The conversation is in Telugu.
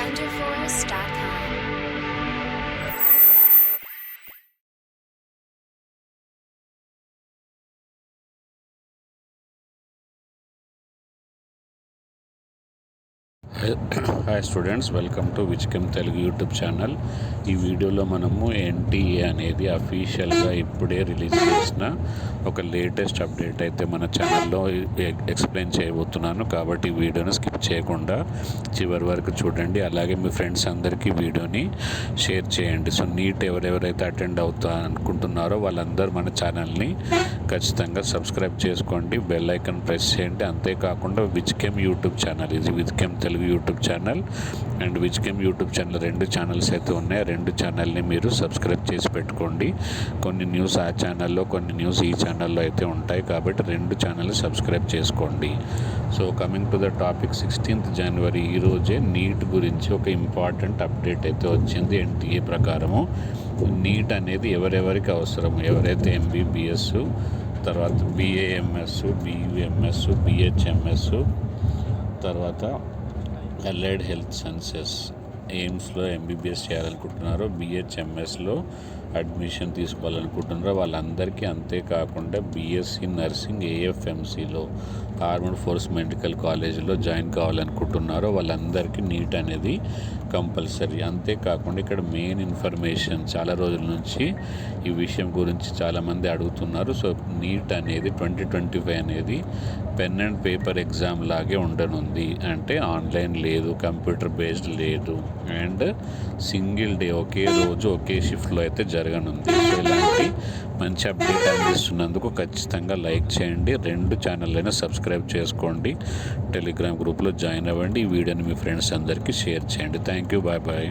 wonderforce.com. Hi students, welcome to Wizchem Telugu YouTube channel. ఈ వీడియోలో మనము ఎన్టీఏ అనేది అఫీషియల్గా ఇప్పుడే రిలీజ్ చేసిన ఒక లేటెస్ట్ అప్డేట్ అయితే మన ఛానల్లో ఎక్స్ప్లెయిన్ చేయబోతున్నాను. కాబట్టి ఈ వీడియోని స్కిప్ చేయకుండా చివరి వరకు చూడండి. అలాగే మీ ఫ్రెండ్స్ అందరికీ వీడియోని షేర్ చేయండి. సో నీట్ ఎవరెవరైతే అటెండ్ అవుతా అనుకుంటున్నారో వాళ్ళందరూ మన ఛానల్ని ఖచ్చితంగా సబ్స్క్రైబ్ చేసుకోండి, బెల్ ఐకాన్ ప్రెస్ చేయండి. అంతేకాకుండా విజ్కెమ్ యూట్యూబ్ ఛానల్, ఇది Wizchem Telugu YouTube channel and Wizchem YouTube channel, రెండు ఛానల్స్ అయితే ఉన్నాయి. రెండు ఛానల్ని మీరు సబ్స్క్రైబ్ చేసి పెట్టుకోండి. కొన్ని న్యూస్ ఆ ఛానల్లో, కొన్ని న్యూస్ ఈ ఛానల్లో అయితే ఉంటాయి. కాబట్టి రెండు ఛానల్ని సబ్స్క్రైబ్ చేసుకోండి. So coming to the topic, 16th జనవరి ఈరోజే నీట్ గురించి ఒక ఇంపార్టెంట్ అప్డేట్ అయితే వచ్చింది. ఎన్టీఏ ప్రకారము నీట్ అనేది ఎవరెవరికి అవసరం, ఎవరైతే ఎంబీబీఎస్, తర్వాత బీఏఎంఎస్, బీయూఎంఎస్, బీహెచ్ఎంఎస్, తర్వాత అలైడ్ హెల్త్ సైన్సెస్ ఎయిమ్స్లో ఎంబీబీఎస్ చేయాలనుకుంటున్నారో, బీహెచ్ఎంఎస్లో అడ్మిషన్ తీసుకోవాలనుకుంటున్నారో వాళ్ళందరికీ, అంతేకాకుండా బీఎస్సీ నర్సింగ్ ఏఎఫ్ఎంసీలో ఆర్మడ్ ఫోర్స్ మెడికల్ కాలేజీలో జాయిన్ కావాలనుకుంటున్నారో వాళ్ళందరికీ నీట్ అనేది కంపల్సరీ. అంతేకాకుండా ఇక్కడ మెయిన్ ఇన్ఫర్మేషన్, చాలా రోజుల నుంచి ఈ విషయం గురించి చాలామంది అడుగుతున్నారు. సో నీట్ అనేది 2025 అనేది పెన్ అండ్ పేపర్ ఎగ్జామ్ లాగే ఉండనుంది. అంటే ఆన్లైన్ లేదు, కంప్యూటర్ బేస్డ్ లేదు, అండ్ సింగిల్ డే, ఒకే రోజు ఒకే షిఫ్ట్లో అయితే జరగనుంది. సో ఇలాంటి మంచి అప్డేట్ అందిస్తున్నందుకు ఖచ్చితంగా లైక్ చేయండి, రెండు ఛానళ్ళైనా సబ్స్క్రైబ్ చేసుకోండి, టెలిగ్రామ్ గ్రూప్లో జాయిన్ అవ్వండి. ఈ వీడియోని మీ ఫ్రెండ్స్ అందరికీ షేర్ చేయండి. Thank you, bye bye.